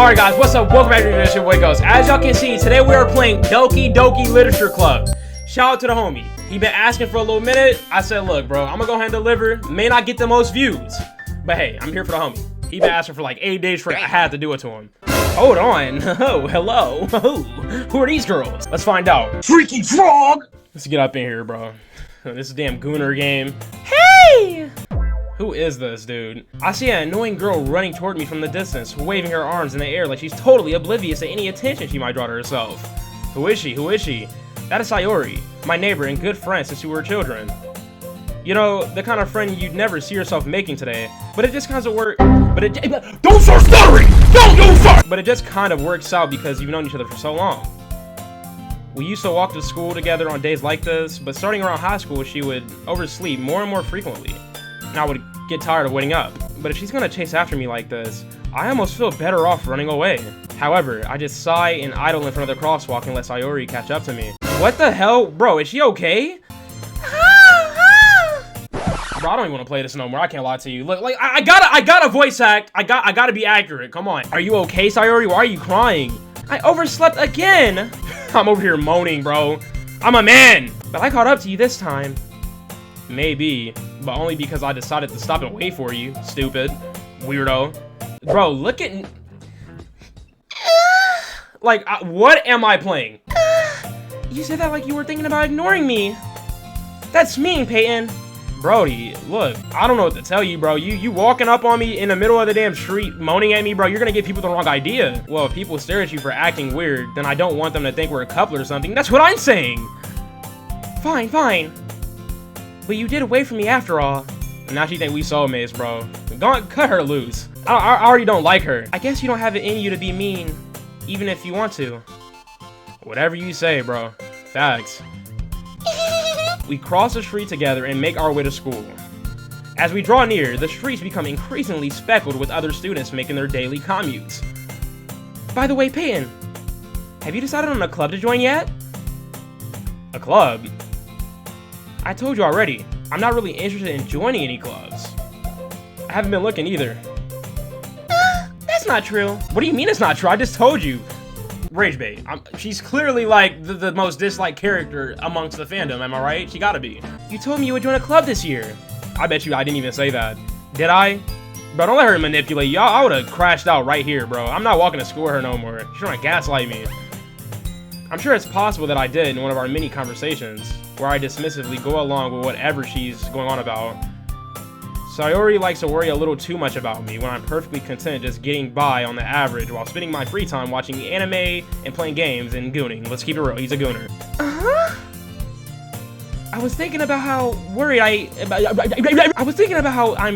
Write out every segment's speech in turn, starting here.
Alright guys, what's up? Welcome back to the show, Ghost. As y'all can see, today we are playing Doki Doki Literature Club. Shout out to the homie. He been asking for a little minute. I said, look bro, I'm gonna go ahead and deliver. May not get the most views, but hey, I'm here for the homie. He been asking for like 8 days straight. I had to do it to him. Hold on. Oh, hello. Who are these girls? Let's find out. Freaky frog! Let's get up in here, bro. This is a damn gooner game. Hey! Who is this, dude? I see an annoying girl running toward me from the distance, waving her arms in the air like she's totally oblivious to any attention she might draw to herself. Who is she? Who is she? That is Sayori, my neighbor and good friend since we were children. You know, the kind of friend you'd never see yourself making today, but it just kind of works. Don't start stuttering! Don't start! But it just kind of works out because you've known each other for so long. We used to walk to school together on days like this, but starting around high school, she would oversleep more and more frequently. And I would get tired of waiting up. But if she's gonna chase after me like this, I almost feel better off running away. However, I just sigh and idle in front of the crosswalk and let Sayori catch up to me. What the hell? Bro, is she okay? Bro, I don't even want to play this no more. I can't lie to you. Look, like I gotta voice act. I gotta be accurate. Come on. Are you okay, Sayori? Why are you crying? I overslept again. I'm over here moaning, bro. I'm a man. But I caught up to you this time. Maybe, but only because I decided to stop and wait for you, stupid weirdo. Bro, look at like what am I playing? You said that like you were thinking about ignoring me. That's mean, Peyton. Brody, look, I don't know what to tell you, bro. You walking up on me in the middle of the damn street moaning at me, bro, you're gonna give people the wrong idea. Well, if people stare at you for acting weird, then I don't want them to think we're a couple or something. That's what I'm saying. Fine, fine. But you did wait for me after all. Now she think we soulmates, bro. Go on, cut her loose. I already don't like her. I guess you don't have it in you to be mean, even if you want to. Whatever you say, bro. Facts. We cross the street together and make our way to school. As we draw near, the streets become increasingly speckled with other students making their daily commutes. By the way, Peyton, have you decided on a club to join yet? A club? I told you already, I'm not really interested in joining any clubs. I haven't been looking either. That's not true. What do you mean it's not true? I just told you. Rage bait. She's clearly like the most disliked character amongst the fandom, am I right? She gotta be. You told me you would join a club this year. I bet you I didn't even say that. Did I? Bro, don't let her manipulate you. I would've crashed out right here, bro. I'm not walking to school with her no more. She's trying to gaslight me. I'm sure it's possible that I did in one of our mini conversations, where I dismissively go along with whatever she's going on about. Sayori likes to worry a little too much about me when I'm perfectly content just getting by on the average while spending my free time watching anime and playing games and gooning. Let's keep it real, he's a gooner. I was thinking about how worried I'm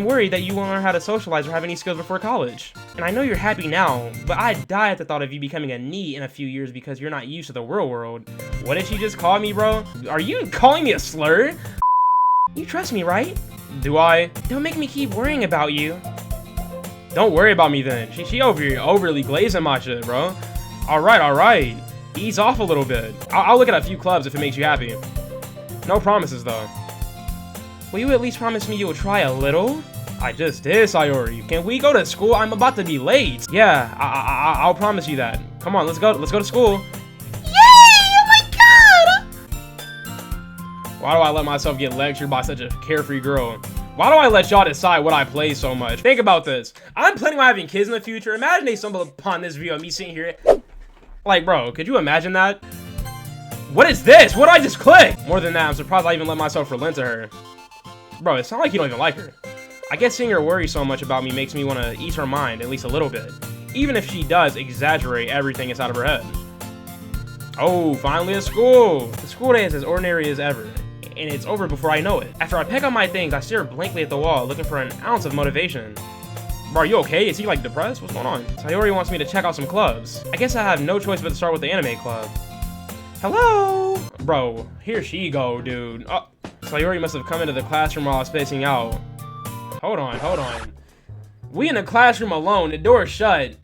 worried that you won't learn how to socialize or have any skills before college. And I know you're happy now, but I'd die at the thought of you becoming a NEET in a few years because you're not used to the real world. What did she just call me, bro? Are you calling me a slur? You trust me, right? Do I? Don't make me keep worrying about you. Don't worry about me then. She over here overly glazing my shit, bro. Alright. Ease off a little bit. I'll look at a few clubs if it makes you happy. No promises, though. Will you at least promise me you'll try a little? I just did, Sayori. Can we go to school? I'm about to be late. Yeah, I'll promise you that. Come on, let's go to school. Yay! Oh my god! Why do I let myself get lectured by such a carefree girl? Why do I let y'all decide what I play so much? Think about this. I'm planning on having kids in the future. Imagine they stumble upon this video of me sitting here. Like, bro, could you imagine that? What is this? What did I just click? More than that, I'm surprised I even let myself relent to her. Bro, it sounds like you don't even like her. I guess seeing her worry so much about me makes me want to ease her mind, at least a little bit. Even if she does exaggerate everything inside of her head. Oh, finally at school. The school day is as ordinary as ever, and it's over before I know it. After I pack up my things, I stare blankly at the wall, looking for an ounce of motivation. Bro, are you okay? Is he like depressed? What's going on? Sayori wants me to check out some clubs. I guess I have no choice but to start with the anime club. Hello? Bro, here she go, dude. Oh, Sayori must have come into the classroom while I was spacing out. Hold on. We in the classroom alone, the door shut.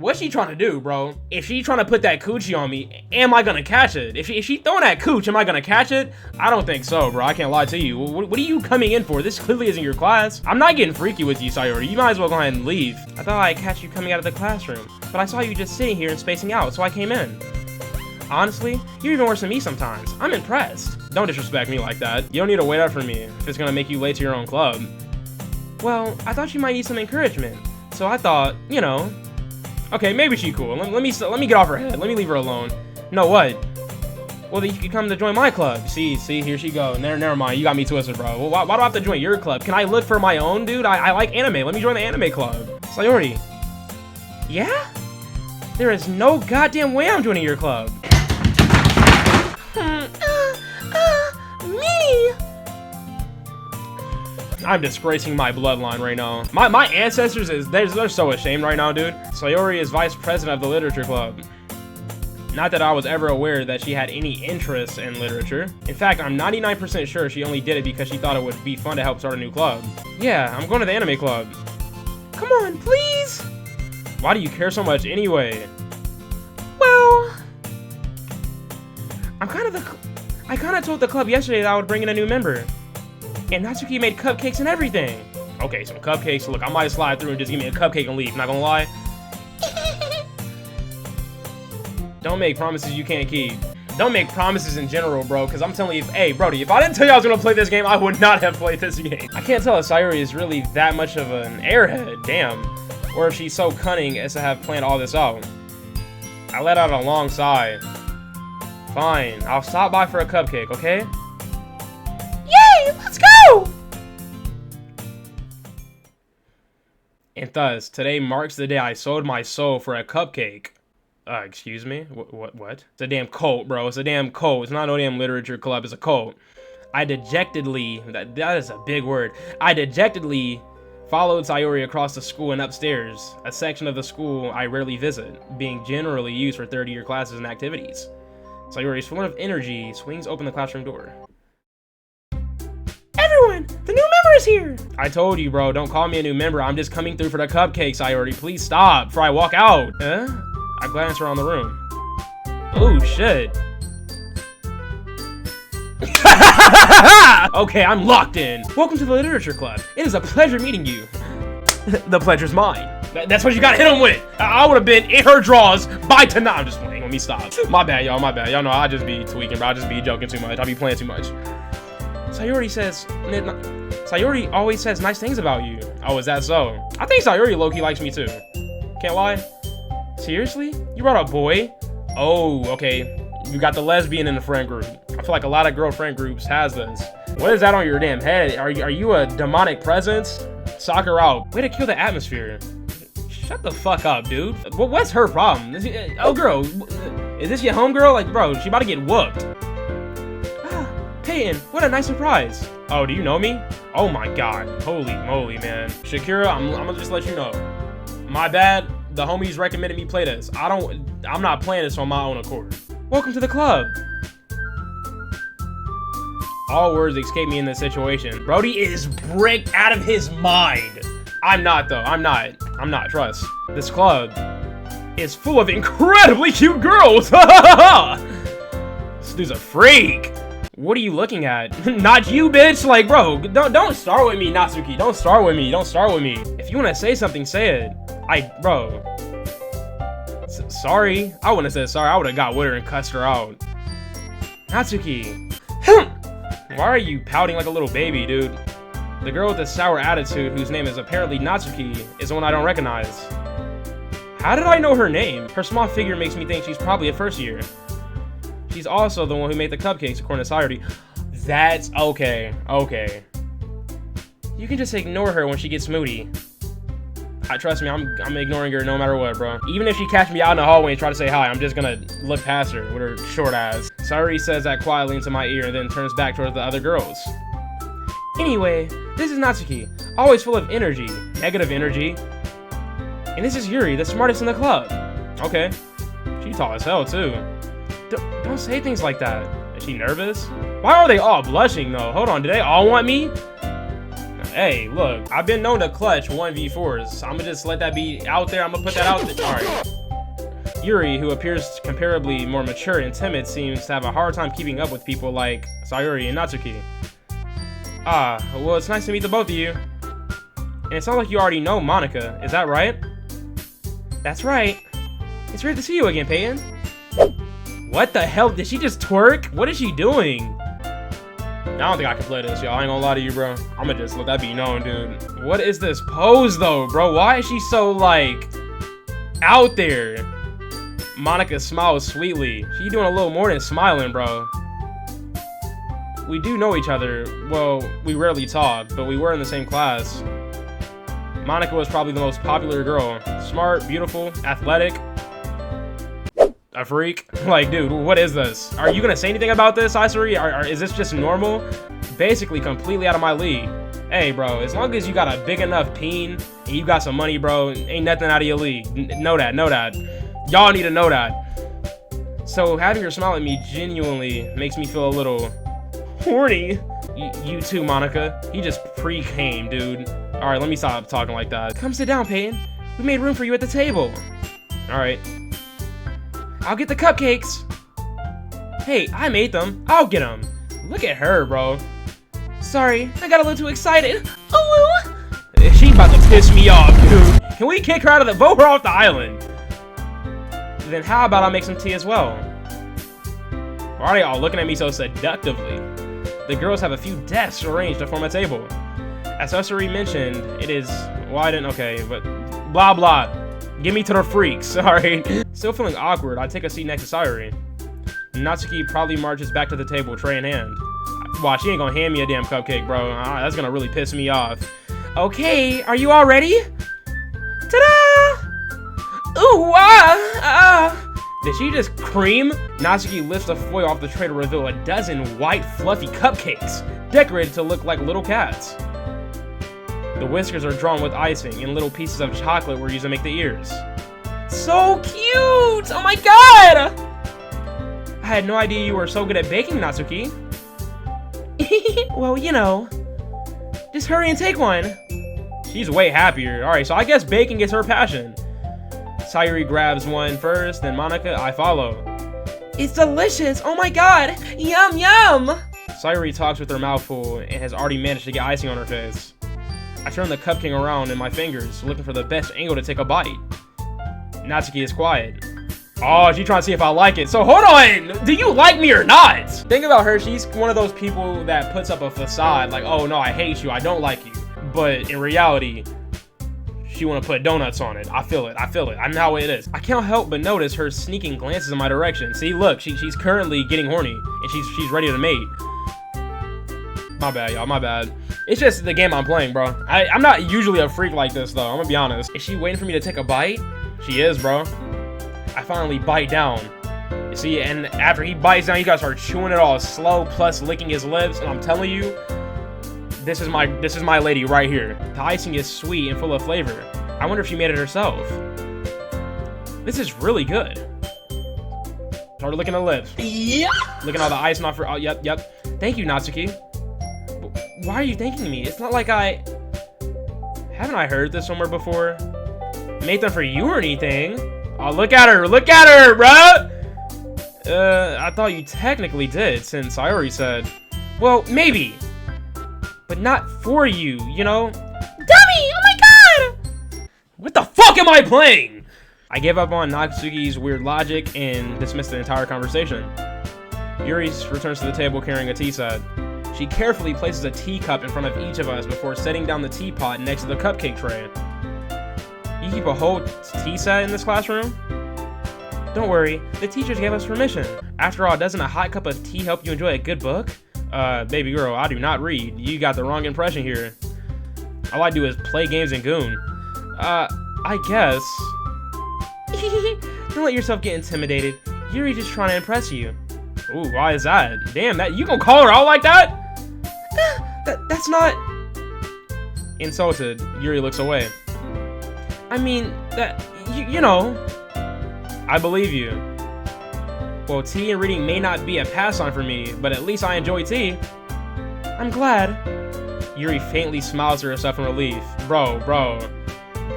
What's she trying to do, bro? If she trying to put that coochie on me, am I gonna catch it? If she throwing that cooch, am I gonna catch it? I don't think so, bro. I can't lie to you. What are you coming in for? This clearly isn't your class. I'm not getting freaky with you, Sayori. You might as well go ahead and leave. I thought I'd catch you coming out of the classroom, but I saw you just sitting here and spacing out, so I came in. Honestly, you're even worse than me sometimes. I'm impressed. Don't disrespect me like that. You don't need to wait up for me if it's gonna make you late to your own club. Well, I thought you might need some encouragement, so I thought, you know. Okay, maybe she cool. Let me get off her head. Let me leave her alone. No, what? Well, then you could come to join my club. See, here she go. Never mind. You got me twisted, bro. Well, why do I have to join your club? Can I look for my own, dude? I like anime. Let me join the anime club. Sayori. Yeah? There is no goddamn way I'm joining your club. Me! I'm disgracing my bloodline right now. My ancestors, they're so ashamed right now, dude. Sayori is vice president of the literature club. Not that I was ever aware that she had any interest in literature. In fact, I'm 99% sure she only did it because she thought it would be fun to help start a new club. Yeah, I'm going to the anime club. Come on, please! Why do you care so much anyway? Well... I kind of told the club yesterday that I would bring in a new member. And Natsuki made cupcakes and everything. Okay, some cupcakes. Look, I might slide through and just give me a cupcake and leave. Not gonna lie. Don't make promises you can't keep. Don't make promises in general, bro, because I'm telling you, hey, Brody, if I didn't tell you I was gonna play this game, I would not have played this game. I can't tell if Sayori is really that much of an airhead, damn. Or if she's so cunning as to have planned all this out. I let out a long sigh. Fine, I'll stop by for a cupcake, okay? Yay, let's go! And thus, today marks the day I sold my soul for a cupcake. Excuse me? What? It's a damn cult, bro. It's a damn cult. It's not no damn literature club. It's a cult. I dejectedly, that is a big word. I dejectedly followed Sayori across the school and upstairs, a section of the school I rarely visit, being generally used for third-year classes and activities. Sayori, full of energy, swings open the classroom door. Everyone, the new member is here! I told you, bro, don't call me a new member. I'm just coming through for the cupcakes, Sayori. Please stop before I walk out. Huh? I glance around the room. Oh, shit. Okay, I'm locked in. Welcome to the literature club. It is a pleasure meeting you. The pleasure's mine. That's what you gotta hit him with. I would have been in her drawers by tonight. I'm just playing. Let me stop. My bad, y'all. My bad. Y'all know I just be tweaking, bro. I just be joking too much. I be playing too much. Sayori always says nice things about you. Oh, is that so? I think Sayori low-key likes me too. Can't lie. Seriously? You brought a boy? Oh, okay. You got the lesbian in the friend group. I feel like a lot of girlfriend groups has this. What is that on your damn head? Are you a demonic presence? Sock her out. Way to kill the atmosphere. Shut the fuck up, dude. What's her problem? Oh, girl. Is this your homegirl? Like, bro, she about to get whooped. Peyton, what a nice surprise. Oh, do you know me? Oh my god. Holy moly, man. Shakira, I'm gonna just let you know. My bad. The homies recommended me play this. I'm not playing this on my own accord. Welcome to the club. All words escape me in this situation. Brody is bricked out of his mind. I'm not, though. I'm not, trust. This club is full of incredibly cute girls. This dude's a freak. What are you looking at? Not you, bitch. Like, bro, don't start with me, Natsuki. Don't start with me. Don't start with me. If you want to say something, say it. Bro. Sorry. I wouldn't have said sorry. I would have got with her and cussed her out. Natsuki. Why are you pouting like a little baby, dude? The girl with the sour attitude, whose name is apparently Natsuki, is the one I don't recognize. How did I know her name? Her small figure makes me think she's probably a first year. She's also the one who made the cupcakes, according to Sayori. That's okay. Okay. You can just ignore her when she gets moody. Trust me, I'm ignoring her no matter what, bro. Even if she catch me out in the hallway and try to say hi, I'm just gonna look past her with her short ass. Sayori says that quietly into my ear and then turns back towards the other girls. Anyway, this is Natsuki, always full of energy, negative energy. And this is Yuri, the smartest in the club. Okay. She tall as hell, too. Don't say things like that. Is she nervous? Why are they all blushing, though? Hold on, do they all want me? Hey, look, I've been known to clutch 1v4s. I'm gonna just let that be out there. I'm gonna put that out there. All right. Yuri, who appears comparably more mature and timid, seems to have a hard time keeping up with people like Sayuri and Natsuki. Ah, well, it's nice to meet the both of you. And it sounds like you already know Monica, is that right? That's right. It's great to see you again, Peyton. What the hell? Did she just twerk? What is she doing? I don't think I can play this, y'all. I ain't gonna lie to you, bro. I'm gonna just let that be known, dude. What is this pose, though, bro? Why is she so, like, out there? Monica smiles sweetly. She doing a little more than smiling, bro. We do know each other. Well, we rarely talk, but we were in the same class. Monica was probably the most popular girl. Smart, beautiful, athletic. A freak? Like, dude, what is this? Are you gonna say anything about this, Isuri? Is this just normal? Basically completely out of my league. Hey, bro, as long as you got a big enough peen and you got some money, bro, ain't nothing out of your league. Know that, know that. Y'all need to know that. So having her smile at me genuinely makes me feel a little horny. You too, Monica. He just pre-came, dude. All right, let me stop talking like that. Come sit down, Peyton. We made room for you at the table. All right. I'll get the cupcakes. Hey, I made them. I'll get them. Look at her, bro. Sorry, I got a little too excited. Oh, she's about to piss me off, dude. Can we kick her out of the vote her off the island? Then how about I make some tea as well? Why are they all looking at me so seductively? The girls have a few desks arranged to form a table. As Usuri mentioned, it is... Well, I didn't... Okay, but... Blah, blah. Give me to the freaks, alright? Still feeling awkward, I take a seat next to Sayuri. Natsuki probably marches back to the table, tray in hand. Watch, she ain't gonna hand me a damn cupcake, bro. That's gonna really piss me off. Okay, are you all ready? Ta-da! Ooh, Did she just cream? Natsuki lifts the foil off the tray to reveal a dozen white, fluffy cupcakes, decorated to look like little cats. The whiskers are drawn with icing, and little pieces of chocolate were used to make the ears. So cute! Oh my god! I had no idea you were so good at baking, Natsuki. Well, you know. Just hurry and take one. She's way happier. Alright, so I guess baking is her passion. Sayuri grabs one first, then Monica, I follow. It's delicious! Oh my god! Yum, yum! Sayuri talks with her mouth full and has already managed to get icing on her face. I turn the cupcake around in my fingers, looking for the best angle to take a bite. Natsuki is quiet. Oh, she's trying to see if I like it. So hold on! Do you like me or not? Think about her, she's one of those people that puts up a facade like, oh no, I hate you, I don't like you. But in reality, she wanna put donuts on it. I feel it, I know how it is. I can't help but notice her sneaking glances in my direction. See, look, she's currently getting horny, and she's ready to mate. My bad, y'all, my bad. It's just the game I'm playing, bro. I'm not usually a freak like this, though. I'm gonna be honest. Is she waiting for me to take a bite? She is, bro. I finally bite down. You see, and after he bites down, you guys start chewing it all slow, plus licking his lips. And I'm telling you, this is my lady right here. The icing is sweet and full of flavor. I wonder if she made it herself. This is really good. Start licking the lips. Yeah. Licking all the icing off her. Oh, yep. Thank you, Natsuki. Why are you thanking me? It's not like haven't I heard this somewhere before? Made them for you or anything? Oh, look at her, bro! I thought you technically did, since I already said. Well, maybe. But not for you, you know? Dummy! Oh my god! What the fuck am I playing? I gave up on Natsuki's weird logic and dismissed the entire conversation. Yuri returns to the table carrying a tea set. She carefully places a teacup in front of each of us before setting down the teapot next to the cupcake tray. You keep a whole tea set in this classroom? Don't worry, the teachers gave us permission. After all, doesn't a hot cup of tea help you enjoy a good book? Baby girl, I do not read. You got the wrong impression here. All I do is play games and goon. I guess. Don't let yourself get intimidated. Yuri's just trying to impress you. Ooh, why is that? Damn, that you gonna call her out like that? That's not... Insulted, Yuri looks away. I mean, you know. I believe you. Well, tea and reading may not be a pass-on for me, but at least I enjoy tea. I'm glad. Yuri faintly smiles to herself in relief. Bro.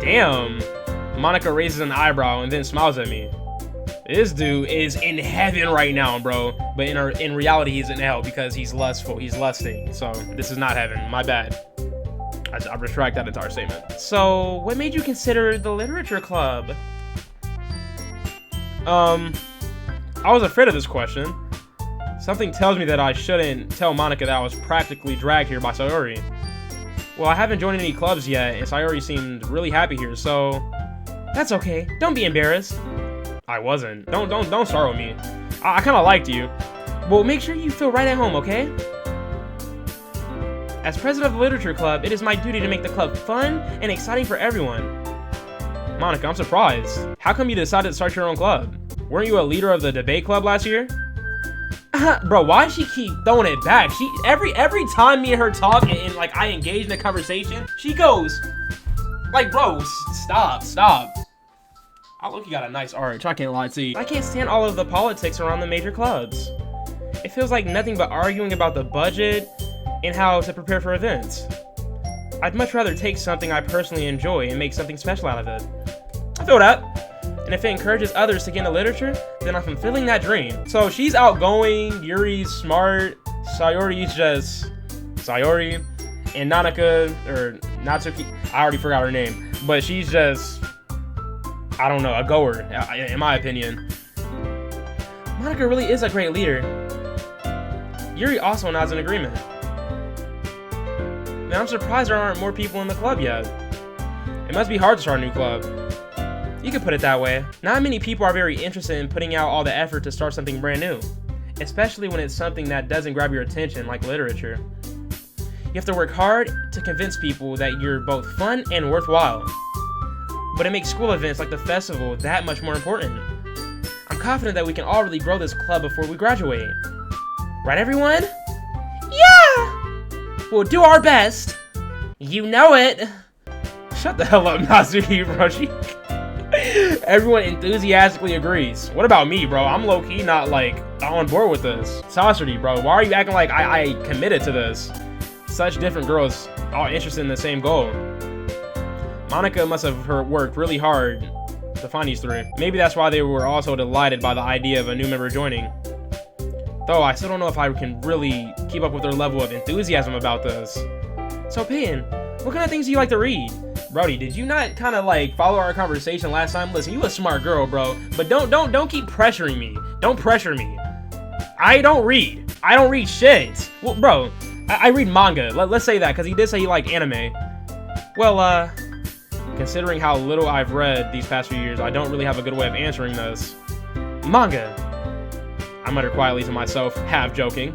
Damn. Monica raises an eyebrow and then smiles at me. This dude is in heaven right now, bro. But in reality, he's in hell because he's lustful. He's lusting. So this is not heaven. My bad. I retract that entire statement. So what made you consider the literature club? I was afraid of this question. Something tells me that I shouldn't tell Monica that I was practically dragged here by Sayori. Well, I haven't joined any clubs yet, and Sayori seemed really happy here, so that's okay. Don't be embarrassed. I wasn't. Don't start with me. I kind of liked you. Well, make sure you feel right at home, okay? As president of the literature club, it is my duty to make the club fun and exciting for everyone. Monica, I'm surprised. How come you decided to start your own club? Weren't you a leader of the debate club last year? Bro, why does she keep throwing it back? She every time me and her talk and like I engage in a conversation, she goes like, bro, stop. I look, you got a nice arch. I can't lie to you. I can't stand all of the politics around the major clubs. It feels like nothing but arguing about the budget and how to prepare for events. I'd much rather take something I personally enjoy and make something special out of it. I feel that. And if it encourages others to get into literature, then I'm fulfilling that dream. So she's outgoing, Yuri's smart, Sayori's just Sayori, and Nanaka, or Natsuki, I already forgot her name, but she's just, I don't know, a goer, in my opinion. Monica really is a great leader. Yuri also nods in agreement. Man, I'm surprised there aren't more people in the club yet. It must be hard to start a new club. You could put it that way. Not many people are very interested in putting out all the effort to start something brand new, especially when it's something that doesn't grab your attention like literature. You have to work hard to convince people that you're both fun and worthwhile. But it makes school events like the festival that much more important. I'm confident that we can all really grow this club before we graduate. Right, everyone? Yeah! We'll do our best. You know it. Shut the hell up, Natsuki, bro. Everyone enthusiastically agrees. What about me, bro? I'm low-key not, like, on board with this. Saucity, bro. Why are you acting like I committed to this? Such different girls all interested in the same goal. Monica must have worked really hard to find these three. Maybe that's why they were also delighted by the idea of a new member joining. Though I still don't know if I can really keep up with their level of enthusiasm about this. So, Peyton, what kind of things do you like to read? Brody, did you not kind of like follow our conversation last time? Listen, you a smart girl, bro, but don't keep pressuring me. Don't pressure me. I don't read shit. Well, bro, I read manga. Let's say that, because he did say he liked anime. Well, considering how little I've read these past few years, I don't really have a good way of answering this. Manga. I mutter quietly to myself, half joking.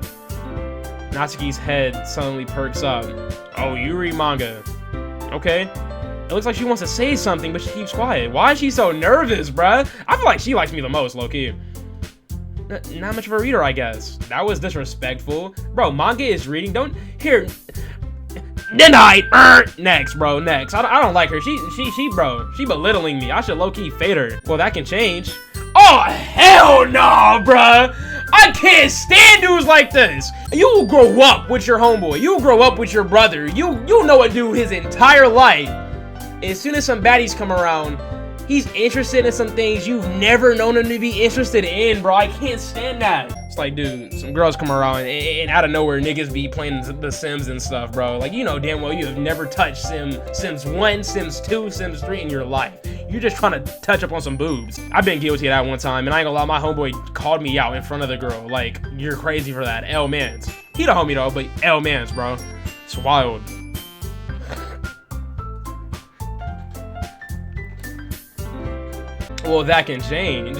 Natsuki's head suddenly perks up. Oh, you read manga. Okay. It looks like she wants to say something, but she keeps quiet. Why is she so nervous, bruh? I feel like she likes me the most, low-key. Not much of a reader, I guess. That was disrespectful. Bro, manga is reading. Don't... Here. Denied. Next, bro. Next. I don't like her. She belittling me. I should low-key fade her. Well, that can change. Oh, hell no, bruh. I can't stand dudes like this. You grow up with your homeboy. You grow up with your brother. You know a dude his entire life. As soon as some baddies come around, he's interested in some things you've never known him to be interested in, bro. I can't stand that. It's like, dude, some girls come around and out of nowhere, niggas be playing The Sims and stuff, bro. Like, you know damn well you have never touched Sims 1, Sims 2, Sims 3 in your life. You're just trying to touch up on some boobs. I've been guilty of that one time, and I ain't gonna lie, my homeboy called me out in front of the girl. Like, you're crazy for that. L-mans. He the homie though, but L-mans, bro. It's wild. Well, that can change.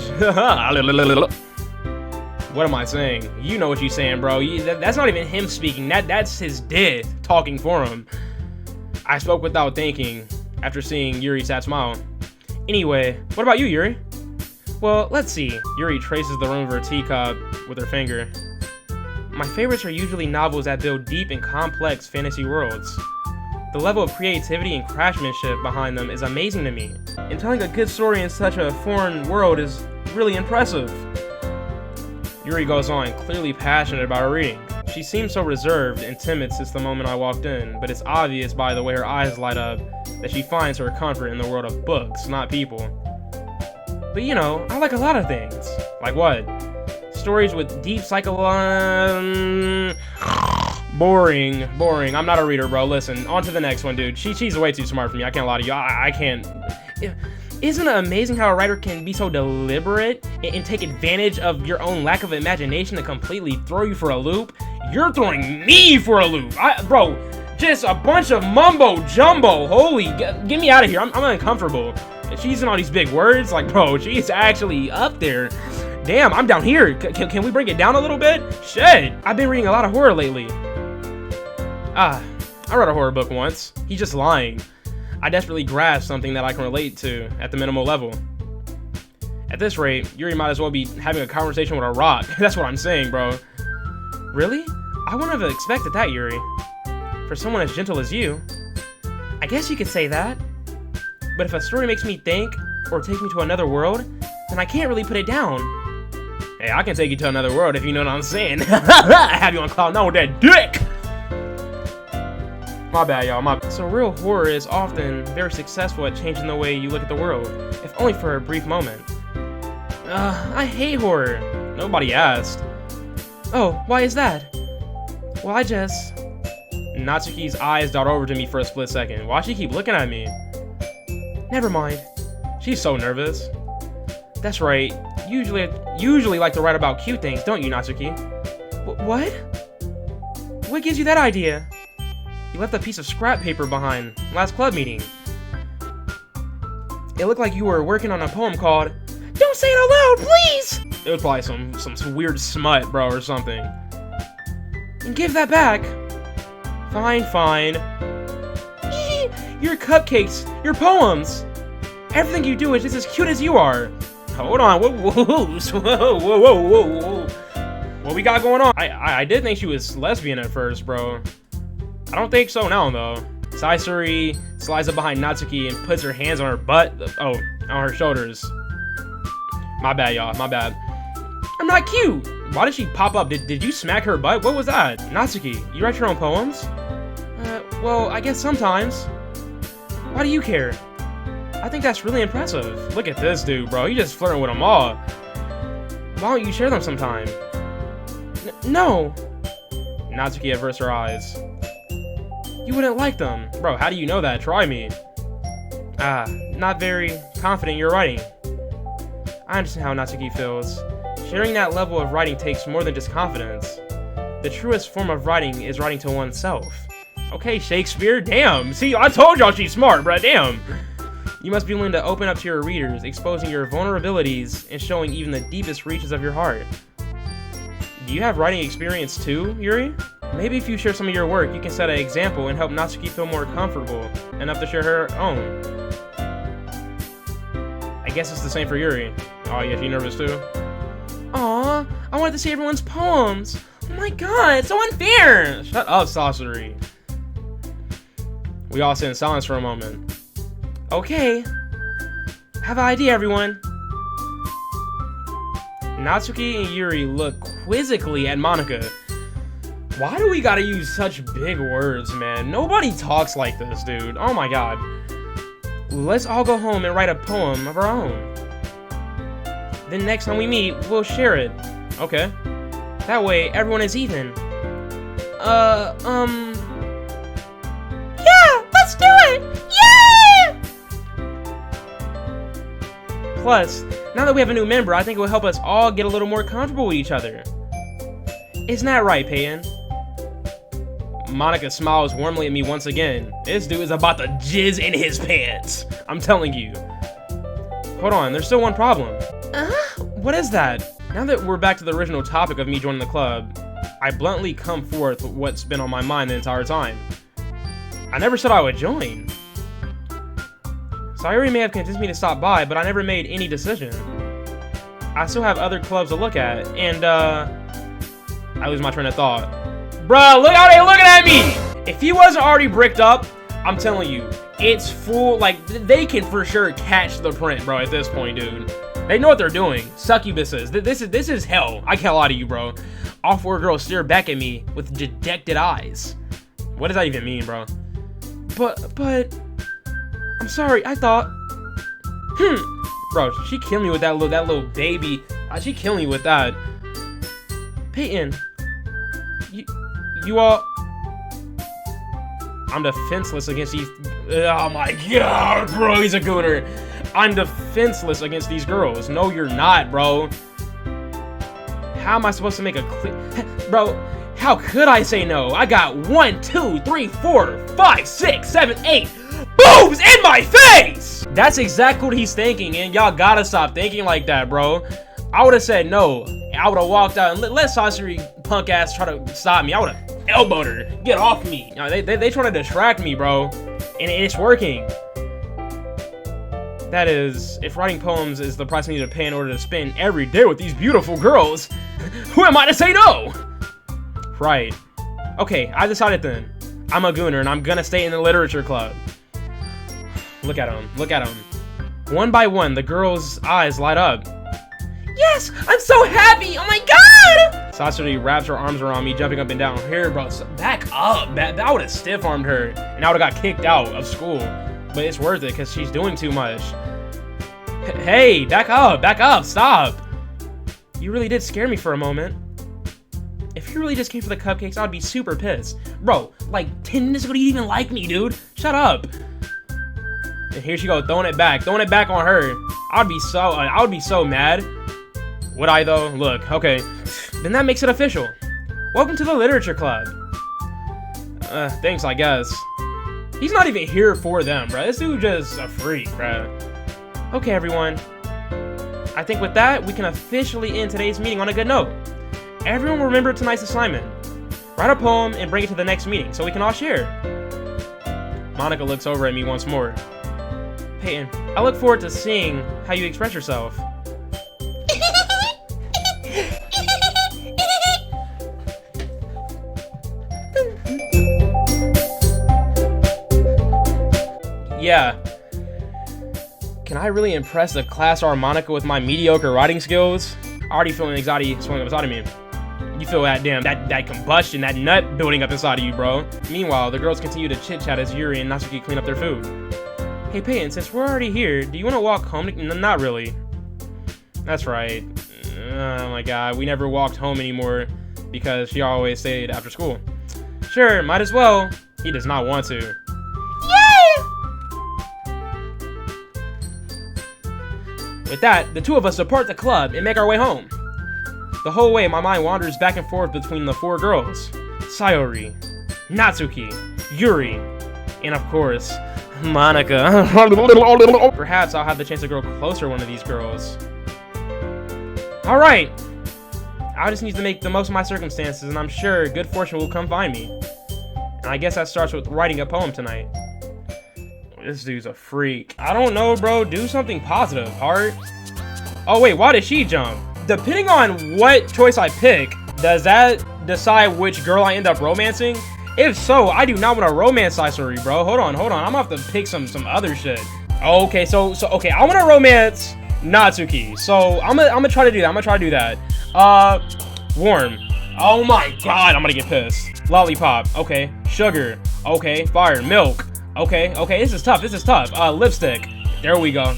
What am I saying? You know what you're saying, bro. That's not even him speaking. That's his death talking for him. I spoke without thinking after seeing Yuri's sad smile. Anyway, what about you, Yuri? Well, let's see. Yuri traces the rim of her teacup with her finger. My favorites are usually novels that build deep and complex fantasy worlds. The level of creativity and craftsmanship behind them is amazing to me, and telling a good story in such a foreign world is really impressive. Yuri goes on, clearly passionate about her reading. She seems so reserved and timid since the moment I walked in, but it's obvious by the way her eyes light up that she finds her comfort in the world of books, not people. But you know, I like a lot of things. Like what? Stories with deep boring. I'm not a reader, bro. Listen, on to the next one, dude. She's way too smart for me. I can't lie to you. I can't. Isn't it amazing how a writer can be so deliberate and take advantage of your own lack of imagination to completely throw you for a loop? You're throwing me for a loop. Bro, just a bunch of mumbo jumbo. Holy, get me out of here. I'm uncomfortable. She's using all these big words. Like, bro, she's actually up there. Damn, I'm down here. Can we bring it down a little bit? Shit. I've been reading a lot of horror lately. I read a horror book once. He's just lying. I desperately grasp something that I can relate to at the minimal level. At this rate, Yuri might as well be having a conversation with a rock. That's what I'm saying, bro. Really? I wouldn't have expected that, Yuri. For someone as gentle as you. I guess you could say that. But if a story makes me think, or take me to another world, then I can't really put it down. Hey, I can take you to another world if you know what I'm saying. I have you on cloud nine with that dick! My bad, y'all. So real horror is often very successful at changing the way you look at the world, if only for a brief moment. I hate horror. Nobody asked. Oh, why is that? Well, I just... Natsuki's eyes dart over to me for a split second. Why'd she keep looking at me? Never mind. She's so nervous. That's right. Usually like to write about cute things, don't you, Natsuki? What? What gives you that idea? You left a piece of scrap paper behind last club meeting. It looked like you were working on a poem called "Don't Say It Out Loud, Please!" It was probably some weird smut, bro, or something. And give that back. Fine. Your cupcakes, your poems. Everything you do is just as cute as you are. Hold on, whoa. What we got going on? I did think she was lesbian at first, bro. I don't think so now, though. Saisuri slides up behind Natsuki and puts her hands on her butt. Oh, on her shoulders. My bad, y'all. My bad. I'm not cute. Why did she pop up? Did you smack her butt? What was that? Natsuki, you write your own poems? Well, I guess sometimes. Why do you care? I think that's really impressive. Look at this dude, bro. He just flirting with them all. Why don't you share them sometime? No. Natsuki averts her eyes. You wouldn't like them. Bro, how do you know that? Try me. Not very confident in your writing. I understand how Natsuki feels. Sharing that level of writing takes more than just confidence. The truest form of writing is writing to oneself. Okay, Shakespeare, damn. See, I told y'all she's smart, bruh, damn. You must be willing to open up to your readers, exposing your vulnerabilities and showing even the deepest reaches of your heart. Do you have writing experience too, Yuri? Maybe if you share some of your work, you can set an example and help Natsuki feel more comfortable enough to share her own. I guess it's the same for Yuri. Oh yeah, she nervous too? Aw, I wanted to see everyone's poems. Oh my god, it's so unfair! Shut up, Sasori. We all sit in silence for a moment. Okay. Have an idea, everyone. Natsuki and Yuri look quizzically at Monika. Why do we gotta use such big words, man? Nobody talks like this, dude. Oh my god. Let's all go home and write a poem of our own. Then next time we meet, we'll share it. Okay. That way, everyone is even. Yeah, let's do it! Yay! Plus, now that we have a new member, I think it will help us all get a little more comfortable with each other. Isn't that right, Peyton? Monika smiles warmly at me once again. This dude is about to jizz in his pants. I'm telling you. Hold on, there's still one problem. What is that? Now that we're back to the original topic of me joining the club, I bluntly come forth with what's been on my mind the entire time. I never said I would join. Sayuri may have convinced me to stop by, but I never made any decision. I still have other clubs to look at, and I lose my train of thought. Bruh, look how they looking at me! If he wasn't already bricked up, I'm telling you, it's full, like, they can for sure catch the print, bro, at this point, dude. They know what they're doing. Succubuses. This is hell. I can't lie to you, bro. All four girls stare back at me with dejected eyes. What does that even mean, bro? But, I'm sorry, I thought... Bro, she killed me with that little baby. She killed me with that. Peyton, you all. I'm defenseless against these. Oh my god, bro, he's a gooner. I'm defenseless against these girls. No, you're not, bro. How am I supposed to make a bro? How could I say no? I got 1, 2, 3, 4, 5, 6, 7, 8 boobs in my face! That's exactly what he's thinking, and y'all gotta stop thinking like that, bro. I would have said no. I would have walked out and let Sasori punk ass try to stop me. I would have elbowed her. Get off me. You know, they trying to distract me, bro. And it's working. That is, if writing poems is the price I need to pay in order to spend every day with these beautiful girls, who am I to say no? Right. Okay, I decided then. I'm a gooner and I'm gonna stay in the literature club. Look at him. Look at him. One by one, the girls' eyes light up. Yes, I'm so happy. Oh my god! Sasori wraps her arms around me, jumping up and down. Here, bro, back up. That would have stiff-armed her, and I would have got kicked out of school. But it's worth it, because she's doing too much. Hey, back up, stop. You really did scare me for a moment. If you really just came for the cupcakes, I'd be super pissed. Bro, like 10 minutes ago, you didn't even like me, dude. Shut up. And here she goes, throwing it back on her. I would be so mad. Would I though? Look, okay. Then that makes it official. Welcome to the literature club. Thanks, I guess. He's not even here for them, bro. This dude just a freak, bro. Okay, everyone. I think with that, we can officially end today's meeting on a good note. Everyone remember tonight's assignment. Write a poem and bring it to the next meeting so we can all share. Monica looks over at me once more. Peyton, I look forward to seeing how you express yourself. Yeah. Can I really impress the class R Monica with my mediocre writing skills? Already feeling anxiety swelling up inside of me. You feel that that combustion, that nut building up inside of you, bro. Meanwhile, the girls continue to chit-chat as Yuri and Natsuki clean up their food. Hey Peyton, since we're already here, do you want to walk home? Not really. That's right. Oh my god, we never walked home anymore because she always stayed after school. Sure, might as well. He does not want to. With that, the two of us depart the club and make our way home. The whole way, my mind wanders back and forth between the four girls. Sayori, Natsuki, Yuri, and of course, Monica. Perhaps I'll have the chance to grow closer to one of these girls. Alright. I just need to make the most of my circumstances, and I'm sure good fortune will come find me. And I guess that starts with writing a poem tonight. This dude's a freak. I don't know, bro. Do something positive, heart. Oh, wait. Why did she jump? Depending on what choice I pick, does that decide which girl I end up romancing? If so, I do not want to romance Sayori, bro. Hold on. I'm gonna have to pick some other shit. Okay, so okay. I want to romance Natsuki. So I'm gonna try to do that. Warm. Oh my god, I'm gonna get pissed. Lollipop. Okay. Sugar. Okay. Fire. Milk. Okay, this is tough. Lipstick. There we go.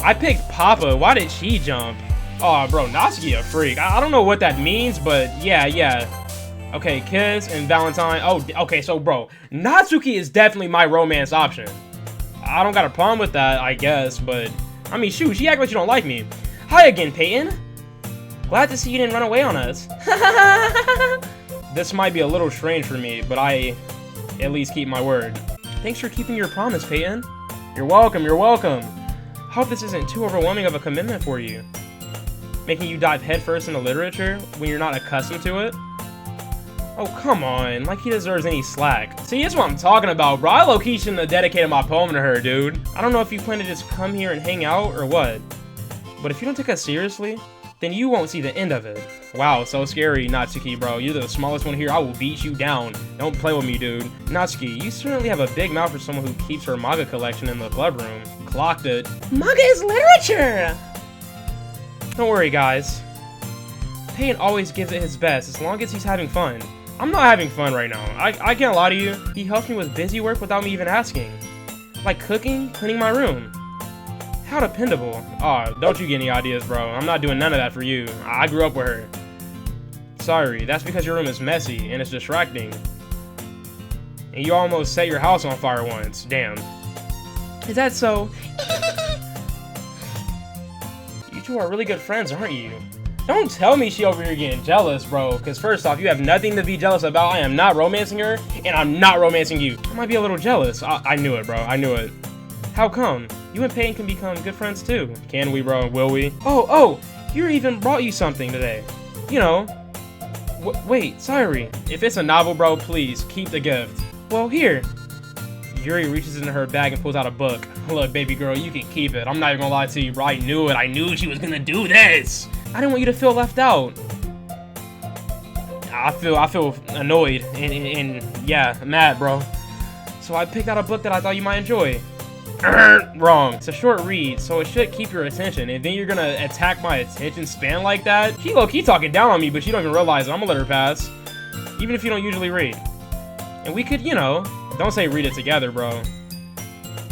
I picked Papa. Why did she jump? Oh, bro, Natsuki a freak. I don't know what that means, but yeah. Okay, Kiss and Valentine. Oh, okay, so, bro, Natsuki is definitely my romance option. I don't got a problem with that, I guess, but, I mean, shoot, she act like she don't like me. Hi again, Peyton. Glad to see you didn't run away on us. This might be a little strange for me, but I at least keep my word. Thanks for keeping your promise, Peyton. You're welcome. Hope this isn't too overwhelming of a commitment for you. Making you dive headfirst into literature when you're not accustomed to it? Oh, come on. Like he deserves any slack. See, that's what I'm talking about, bro. I low-key shouldn't have dedicated my poem to her, dude. I don't know if you plan to just come here and hang out or what. But if you don't take us seriously, then you won't see the end of it. Wow, so scary, Natsuki, bro. You're the smallest one here. I will beat you down. Don't play with me, dude. Natsuki, you certainly have a big mouth for someone who keeps her manga collection in the club room. Clocked it. Manga is literature! Don't worry, guys. Peyton always gives it his best as long as he's having fun. I'm not having fun right now. I can't lie to you. He helps me with busy work without me even asking. Like cooking, cleaning my room. How dependable. Aw, don't you get any ideas, bro. I'm not doing none of that for you. I grew up with her. Sorry, that's because your room is messy and it's distracting. And you almost set your house on fire once. Damn. Is that so? You two are really good friends, aren't you? Don't tell me she over here getting jealous, bro. Because first off, you have nothing to be jealous about. I am not romancing her, and I'm not romancing you. I might be a little jealous. I knew it, bro. I knew it. How come? You and Peyton can become good friends, too. Can we, bro? Will we? Oh, Yuri even brought you something today. You know. Wait, sorry. If it's a novel, bro, please, keep the gift. Well, here. Yuri reaches into her bag and pulls out a book. Look, baby girl, you can keep it. I'm not even gonna lie to you, bro. I knew it. I knew she was gonna do this. I didn't want you to feel left out. I feel annoyed and yeah, mad, bro. So I picked out a book that I thought you might enjoy. Wrong. It's a short read, so it should keep your attention. And then you're gonna attack my attention span like that? She low-key talking down on me, but she don't even realize it. I'm gonna let her pass. Even if you don't usually read. And we could, you know, don't say read it together, bro.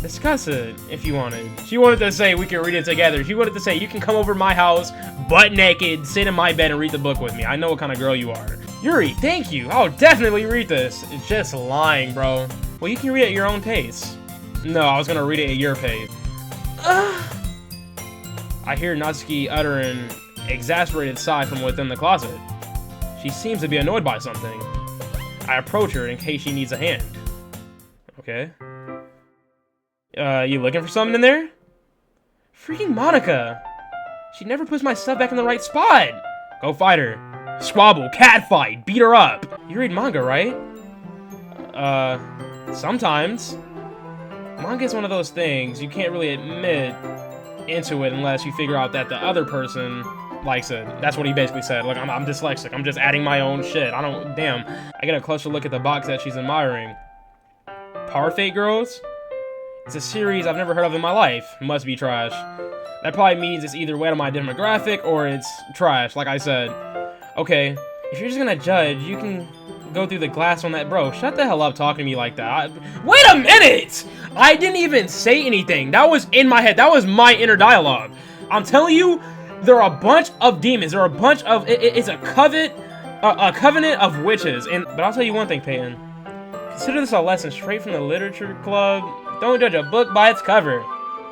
Discuss it if you wanted. She wanted to say we can read it together. She wanted to say you can come over my house, butt naked, sit in my bed and read the book with me. I know what kind of girl you are. Yuri, thank you. I'll definitely read this. It's just lying, bro. Well, you can read it at your own pace. No, I was gonna read it at your pace. I hear Natsuki utter an exasperated sigh from within the closet. She seems to be annoyed by something. I approach her in case she needs a hand. Okay. You looking for something in there? Freaking Monica! She never puts my stuff back in the right spot! Go fight her. Squabble, catfight, beat her up! You read manga, right? Sometimes. Manga is one of those things you can't really admit into it unless you figure out that the other person likes it. That's what he basically said. Like, I'm dyslexic. I'm just adding my own shit. Damn. I get a closer look at the box that she's admiring. Parfait Girls? It's a series I've never heard of in my life. Must be trash. That probably means it's either way to my demographic or it's trash, like I said. Okay, if you're just gonna judge, you can go through the glass on that. Bro, shut the hell up talking to me like that. Wait a minute! I didn't even say anything. That was in my head. That was my inner dialogue. I'm telling you, there are a bunch of demons. There are a bunch of... It's a covenant of witches. But I'll tell you one thing, Peyton. Consider this a lesson straight from the literature club. Don't judge a book by its cover.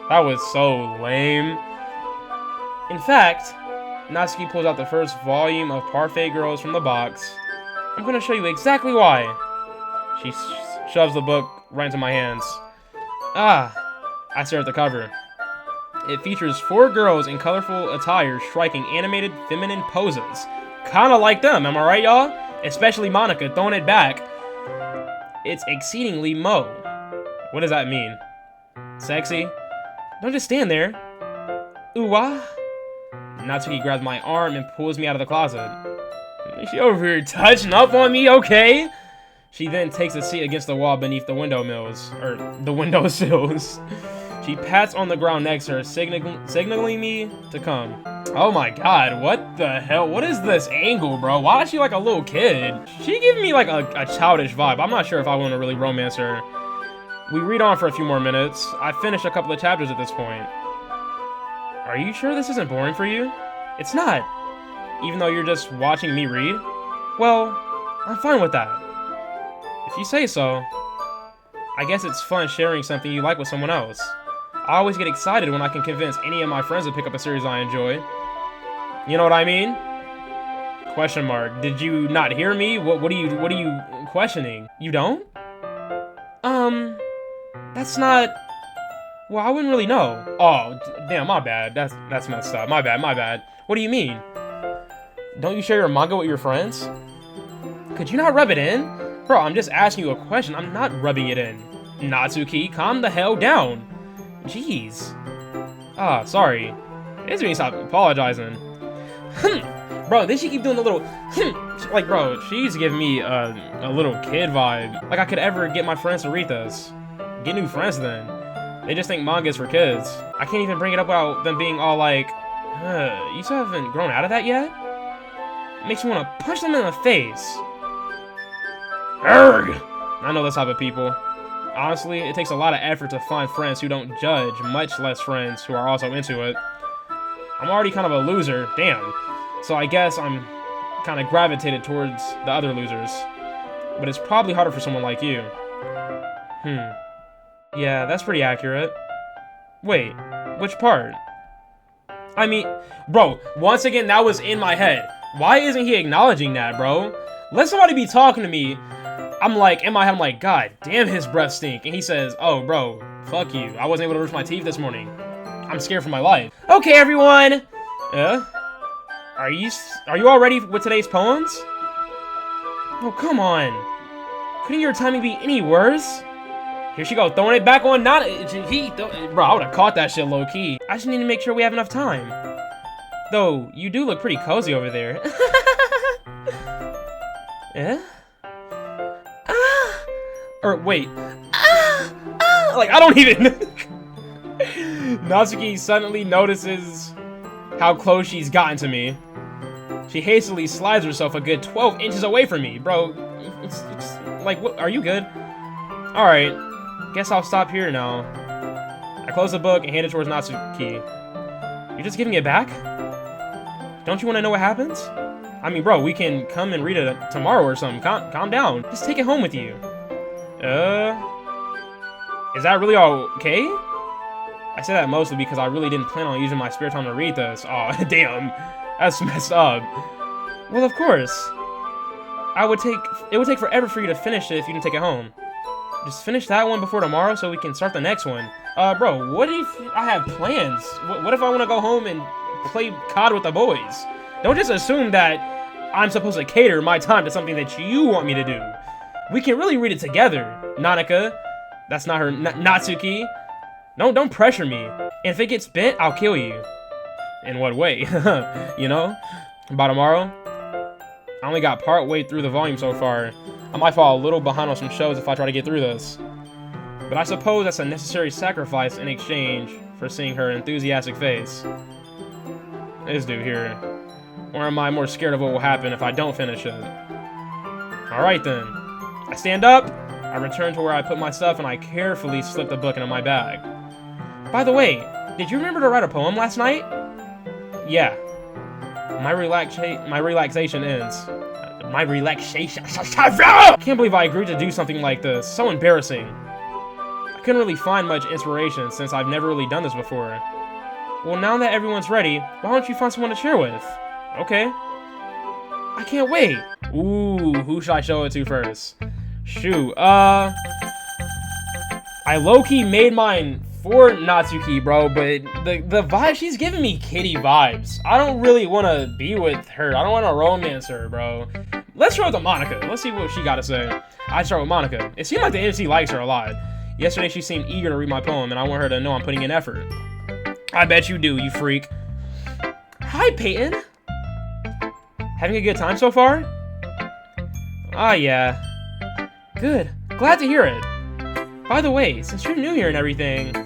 That was so lame. In fact, Natsuki pulls out the first volume of Parfait Girls from the box. I'm gonna show you exactly why. She shoves the book right into my hands. I stare at the cover. It features 4 girls in colorful attire striking animated feminine poses. Kinda like them, am I right, y'all? Especially Monica throwing it back. It's exceedingly mo. What does that mean? Sexy? Don't just stand there. Ooh-wah. Natsuki grabs my arm and pulls me out of the closet. Is she over here touching up on me? Okay. She then takes a seat against the wall beneath the windowsills. She pats on the ground next to her, signaling me to come. Oh my god, what the hell? What is this angle, bro? Why is she like a little kid? She giving me like a childish vibe. I'm not sure if I want to really romance her. We read on for a few more minutes. I finished a couple of chapters at this point. Are you sure this isn't boring for you? It's not. Even though you're just watching me read? Well, I'm fine with that. If you say so. I guess it's fun sharing something you like with someone else. I always get excited when I can convince any of my friends to pick up a series I enjoy. You know what I mean? Question mark. Did you not hear me? What are you questioning? You don't? That's not... Well, I wouldn't really know. Oh, damn, my bad. That's messed up. My bad. What do you mean? Don't you share your manga with your friends? Could you not rub it in? Bro, I'm just asking you a question. I'm not rubbing it in. Natsuki, calm the hell down. Jeez. Sorry. It doesn't mean stop apologizing. Bro, then she keep doing the little like, bro, she's giving me a little kid vibe. Like I could ever get my friends to read this. Get new friends then. They just think manga is for kids. I can't even bring it up without them being all like, you still haven't grown out of that yet? It makes me want to punch them in the face. Urgh! I know this type of people. Honestly, it takes a lot of effort to find friends who don't judge, much less friends who are also into it. I'm already kind of a loser, damn. So I guess I'm kind of gravitated towards the other losers. But it's probably harder for someone like you. Yeah, that's pretty accurate. Wait, which part? I mean, bro, once again, that was in my head. Why isn't he acknowledging that, bro? Let somebody be talking to me. I'm like, in my head, I'm like, God damn, his breath stink. And he says, oh, bro, fuck you. I wasn't able to brush my teeth this morning. I'm scared for my life. Okay, everyone. Are you all ready with today's poems? Oh, come on. Couldn't your timing be any worse? Here she go, throwing it back on. Bro, I would have caught that shit low key. I just need to make sure we have enough time. Though, you do look pretty cozy over there. Or wait. Like, I don't even. Natsuki suddenly notices how close she's gotten to me. She hastily slides herself a good 12 inches away from me. Bro, it's like, what? Are you good? Alright, guess I'll stop here now. I close the book and hand it towards Natsuki. You're just giving it back? Don't you want to know what happens? I mean, bro, we can come and read it tomorrow or something. Calm down. Just take it home with you. Is that really okay? I say that mostly because I really didn't plan on using my spare time to read this. Aw, damn. That's messed up. Well, of course. It would take forever for you to finish it if you didn't take it home. Just finish that one before tomorrow so we can start the next one. Bro, what if I have plans? What if I want to go home and play COD with the boys? Don't just assume that I'm supposed to cater my time to something that you want me to do. We can really read it together, Nanaka. That's not her, Natsuki. Don't pressure me. And if it gets bent, I'll kill you. In what way? You know? By tomorrow? I only got part way through the volume so far. I might fall a little behind on some shows if I try to get through this. But I suppose that's a necessary sacrifice in exchange for seeing her enthusiastic face. This dude here. Or am I more scared of what will happen if I don't finish it? Alright then. I stand up, I return to where I put my stuff, and I carefully slip the book into my bag. By the way, did you remember to write a poem last night? Yeah. My relaxation ends. My relaxation. I can't believe I agreed to do something like this. So embarrassing. I couldn't really find much inspiration since I've never really done this before. Well, now that everyone's ready, why don't you find someone to share with? Okay. I can't wait. Ooh, who should I show it to first? Shoot, I low-key made mine for Natsuki, bro, but the vibe, she's giving me kitty vibes. I don't really want to be with her. I don't want to romance her, bro. Let's start with Monica. Let's see what she got to say. I start with Monica. It seemed like the MC likes her a lot. Yesterday, she seemed eager to read my poem, and I want her to know I'm putting in effort. I bet you do, you freak. Hi, Peyton. Having a good time so far? Ah, yeah. Good. Glad to hear it. By the way, since you're new here and everything,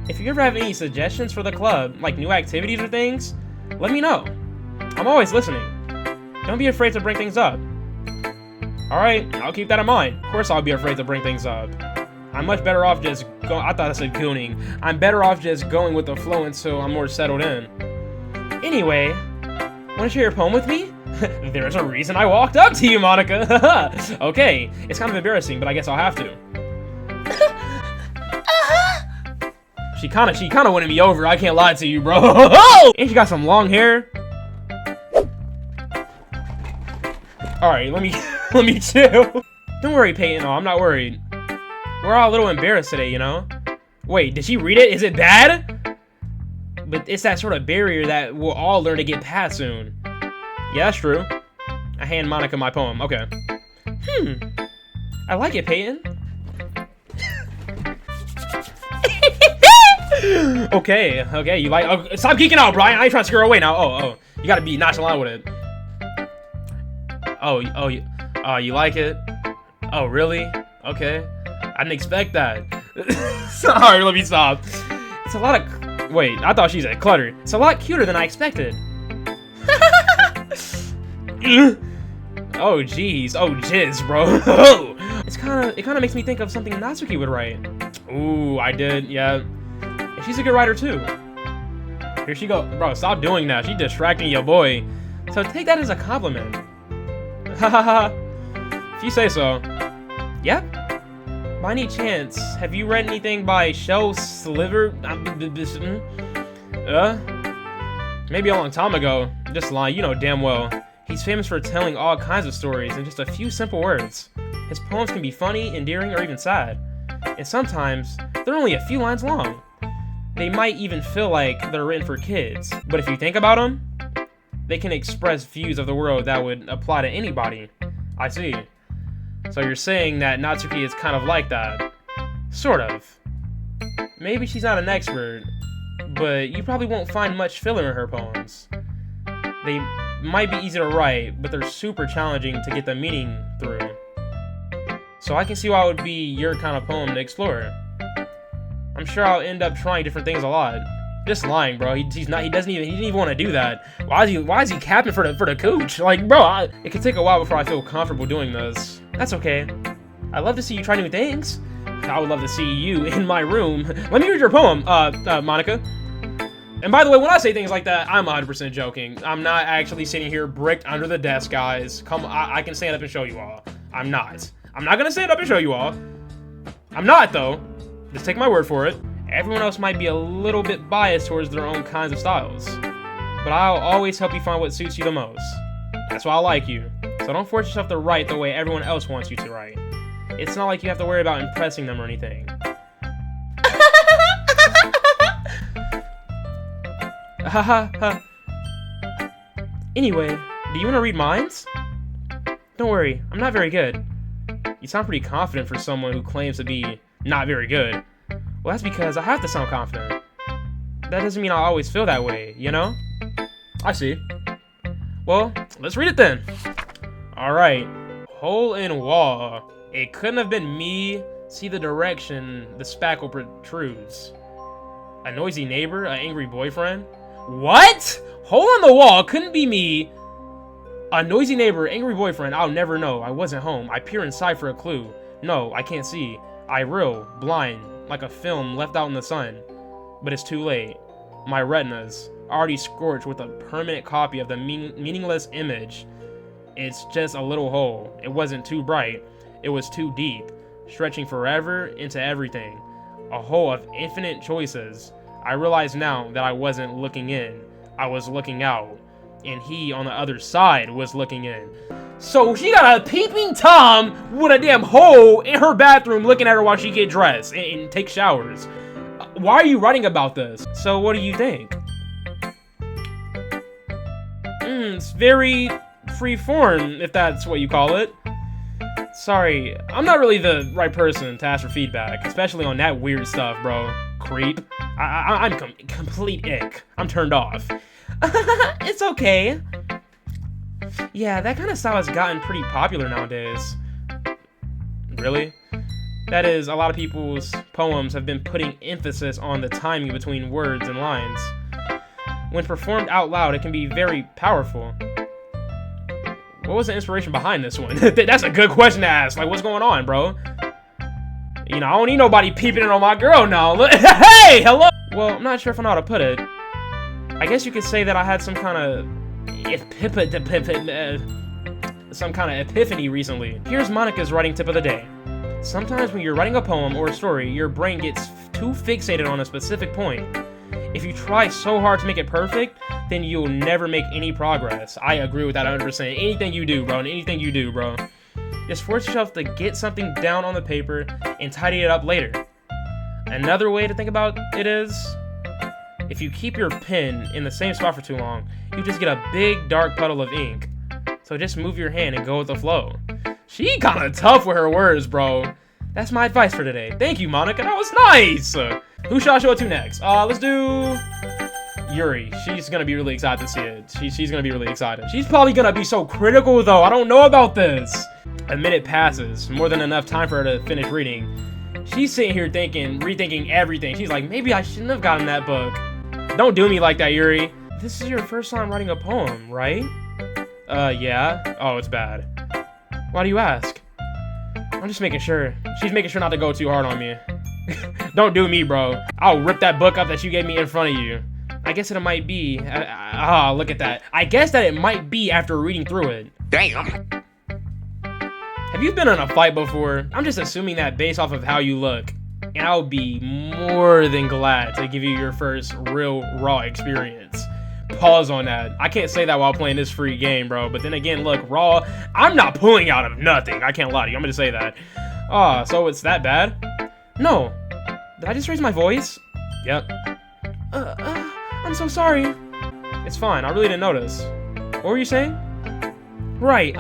if you ever have any suggestions for the club, like new activities or things, let me know. I'm always listening. Don't be afraid to bring things up. Alright, I'll keep that in mind. Of course I'll be afraid to bring things up. I'm much better off just I thought I said gooning. I'm better off just going with the flow until I'm more settled in. Anyway, wanna share your poem with me? There's a reason I walked up to you, Monica. Okay, it's kind of embarrassing, but I guess I'll have to. She kind of winning me over. I can't lie to you, bro. And she got some long hair. All right, let me chill. Don't worry, Peyton. No, I'm not worried. We're all a little embarrassed today, you know. Wait, did she read it? Is it bad? But it's that sort of barrier that we'll all learn to get past soon. Yeah, that's true. I hand Monica my poem. Okay. I like it, Peyton. Okay, you like... Oh, stop geeking out, Brian. I ain't trying to scare her away now. Oh. You gotta be nonchalant with it. You like it? Oh, really? Okay. I didn't expect that. Sorry, let me stop. It's a lot of... Wait, I thought she said clutter. It's a lot cuter than I expected. Oh jeez, oh jizz, bro. it kind of makes me think of something Natsuki would write. Ooh, I did, yeah. And she's a good writer too. Here she go. Bro, stop doing that. She's distracting your boy. So take that as a compliment. Hahaha. If you say so. Yep. By any chance, have you read anything by Shel Sliver? Maybe a long time ago. Just lying, you know damn well. He's famous for telling all kinds of stories in just a few simple words. His poems can be funny, endearing, or even sad. And sometimes, they're only a few lines long. They might even feel like they're written for kids. But if you think about them, they can express views of the world that would apply to anybody. I see. So you're saying that Natsuki is kind of like that. Sort of. Maybe she's not an expert, but you probably won't find much filler in her poems. They might be easy to write, but they're super challenging to get the meaning through. So I can see why it would be your kind of poem to explore. I'm sure I'll end up trying different things a lot. Just lying, bro. He didn't even want to do that. Why is he capping for the cooch? Like, bro, it could take a while before I feel comfortable doing this. That's okay. I'd love to see you try new things. I would love to see you in my room. Let me read your poem, Monica. And by the way, when I say things like that, I'm 100% joking. I'm not actually sitting here bricked under the desk, guys. Come on, I can stand up and show you all. I'm not gonna stand up and show you all. I'm not, though. Just take my word for it. Everyone else might be a little bit biased towards their own kinds of styles. But I'll always help you find what suits you the most. That's why I like you. So don't force yourself to write the way everyone else wants you to write. It's not like you have to worry about impressing them or anything. Anyway, do you want to read minds? Don't worry, I'm not very good. You sound pretty confident for someone who claims to be not very good. Well, that's because I have to sound confident. That doesn't mean I always feel that way, you know? I see. Well, let's read it then. Alright. Hole in wall. It couldn't have been me. See the direction the spackle protrudes. A noisy neighbor? An angry boyfriend? What? Hole in the wall couldn't be me. A noisy neighbor, angry boyfriend. I'll never know. I wasn't home. I peer inside for a clue. No, I can't see. I reel, blind, like a film left out in the sun. But it's too late. My retinas, already scorched with a permanent copy of the meaningless image. It's just a little hole. It wasn't too bright. It was too deep, stretching forever into everything. A hole of infinite choices. I realize now that I wasn't looking in. I was looking out. And he on the other side was looking in. So she got a peeping Tom with a damn hole in her bathroom looking at her while she get dressed and take showers. Why are you writing about this? So what do you think? It's very free-form, if that's what you call it. Sorry, I'm not really the right person to ask for feedback, especially on that weird stuff, bro. Creep. I'm complete ick. I'm turned off. It's okay. Yeah, that kind of style has gotten pretty popular nowadays. Really? That is, a lot of people's poems have been putting emphasis on the timing between words and lines. When performed out loud, it can be very powerful. What was the inspiration behind this one? That's a good question to ask. Like, what's going on, bro? You know, I don't need nobody peeping in on my girl now. Hey, hello! Well, I'm not sure if I know how to put it. I guess you could say that I had some kind of epiphany recently. Here's Monica's writing tip of the day. Sometimes when you're writing a poem or a story, your brain gets too fixated on a specific point. If you try so hard to make it perfect, then you'll never make any progress. I agree with that 100%. Anything you do, bro. Just force yourself to get something down on the paper and tidy it up later. Another way to think about it is, if you keep your pen in the same spot for too long, you just get a big dark puddle of ink. So just move your hand and go with the flow. She kinda tough with her words, bro. That's my advice for today. Thank you, Monica. That was nice. Who should I show it to next? Let's do Yuri. She's gonna be really excited to see it. She's gonna be really excited. She's probably gonna be so critical, though. I don't know about this. A minute passes, more than enough time for her to finish reading. She's sitting here rethinking everything. She's like, maybe I shouldn't have gotten that book. Don't do me like that, Yuri. This is your first time writing a poem, right? Yeah. Oh, it's bad. Why do you ask? I'm just making sure. She's making sure not to go too hard on me. Don't do me, bro. I'll rip that book up that you gave me in front of you. I guess it might be. Look at that. I guess that it might be after reading through it. Damn. Have you been in a fight before? I'm just assuming that based off of how you look. And I'll be more than glad to give you your first real raw experience. Pause on that. I can't say that while playing this free game, bro. But then again, look, raw, I'm not pulling out of nothing. I can't lie to you. I'm gonna say that. So it's that bad? No. Did I just raise my voice? Yep. I'm so sorry. It's fine. I really didn't notice. What were you saying? Right,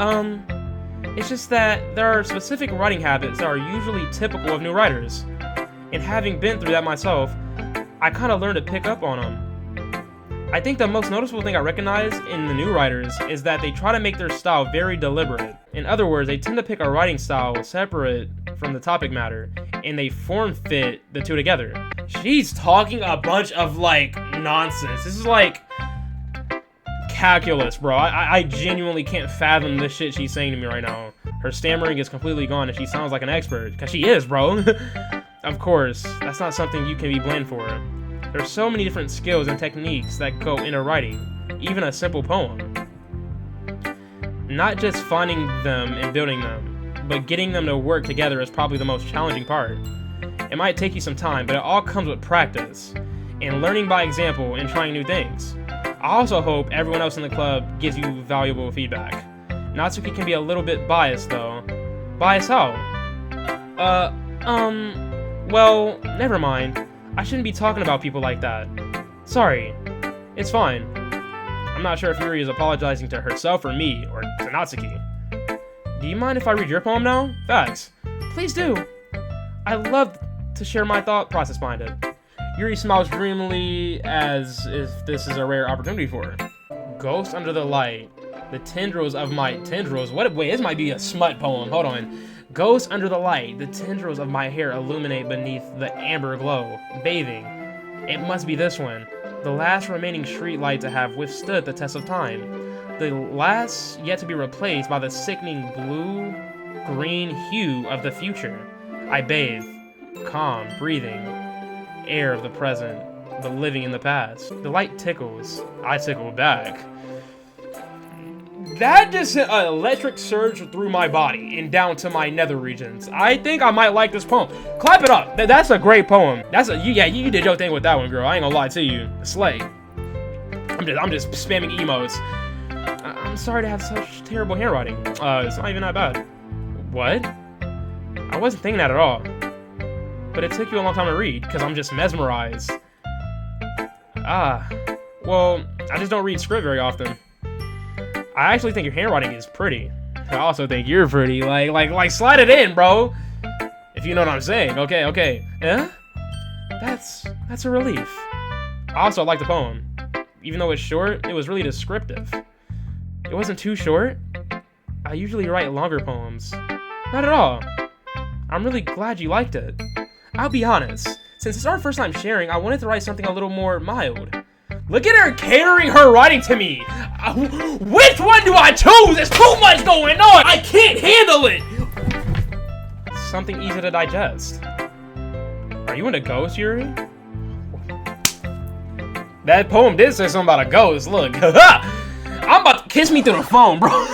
it's just that there are specific writing habits that are usually typical of new writers. And having been through that myself, I kind of learned to pick up on them. I think the most noticeable thing I recognize in the new writers is that they try to make their style very deliberate. In other words, they tend to pick a writing style separate from the topic matter, and they form fit the two together. She's talking a bunch of, like, nonsense. This is like calculus, bro. I genuinely can't fathom the shit she's saying to me right now. Her stammering is completely gone, and she sounds like an expert, because she is, bro. Of course, that's not something you can be blamed for. There's so many different skills and techniques that go into writing, even a simple poem. Not just finding them and building them, but getting them to work together is probably the most challenging part. It might take you some time, but it all comes with practice, and learning by example and trying new things. I also hope everyone else in the club gives you valuable feedback. Natsuki can be a little bit biased though. Biased how? Well, never mind. I shouldn't be talking about people like that. Sorry. It's fine. I'm not sure if Yuri is apologizing to herself or me, or to Natsuki. Do you mind if I read your poem now? Facts. Please do. I love to share my thought process behind it. Yuri smiles dreamily as if this is a rare opportunity for her. Ghost under the light. The tendrils of my tendrils. Wait, this might be a smut poem. Hold on. Ghost under the light. The tendrils of my hair illuminate beneath the amber glow. Bathing. It must be this one. The last remaining street light to have withstood the test of time. The last yet to be replaced by the sickening blue-green hue of the future. I bathe. Calm, breathing. Air of the present. The living in the past. The light tickles. I tickle back. That just sent an electric surge through my body and down to my nether regions. I think I might like this poem. Clap it up. That's a great poem. Yeah, you did your thing with that one, girl. I ain't gonna lie to you. Slay. I'm just spamming emotes. I'm sorry to have such terrible handwriting. It's not even that bad. What? I wasn't thinking that at all. But it took you a long time to read, because I'm just mesmerized. Well, I just don't read script very often. I actually think your handwriting is pretty. I also think you're pretty. Like, slide it in, bro. If you know what I'm saying. Okay. Yeah? That's a relief. I also like the poem. Even though it's short, it was really descriptive. It wasn't too short. I usually write longer poems. Not at all. I'm really glad you liked it. I'll be honest. Since it's our first time sharing, I wanted to write something a little more mild. Look at her catering her writing to me. Which one do I choose? There's too much going on. I can't handle it. Something easy to digest. Are you into ghosts, Yuri? That poem did say something about a ghost. Look. I'm about to kiss me through the phone, bro.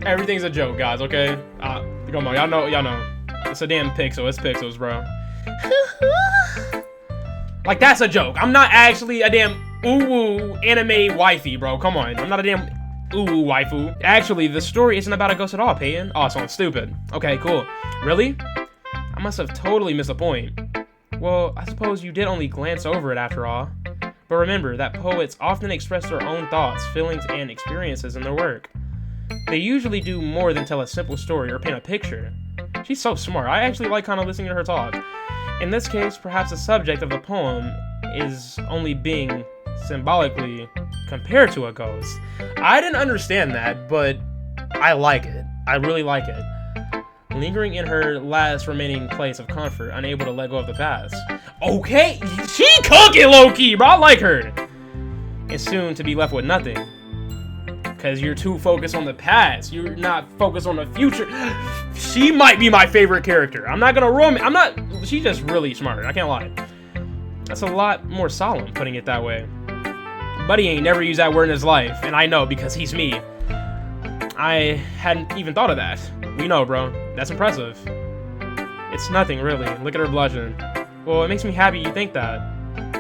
Everything's a joke, guys, okay? Come on, y'all know. It's a damn pixel. It's pixels, bro. Like, that's a joke. I'm not actually a damn ooh anime wifey, bro. Come on. I'm not a damn ooh waifu. Actually, the story isn't about a ghost at all, Peyton. Oh, so I'm stupid. Okay, cool. Really? I must have totally missed the point. Well, I suppose you did only glance over it after all. But remember that poets often express their own thoughts, feelings, and experiences in their work. They usually do more than tell a simple story or paint a picture. She's so smart. I actually like kind of listening to her talk. In this case, perhaps the subject of the poem is only being symbolically compared to a ghost. I didn't understand that, but I like it. I really like it. Lingering in her last remaining place of comfort, unable to let go of the past. Okay, she cooking low-key, bro. I like her. And soon to be left with nothing. Because you're too focused on the past. You're not focused on the future. She might be my favorite character. I'm not gonna ruin it. She's just really smart. I can't lie. That's a lot more solemn, putting it that way. Buddy ain't never used that word in his life, and I know because he's me. I hadn't even thought of that. We know, bro. That's impressive. It's nothing, really. Look at her blushing. Well, it makes me happy you think that.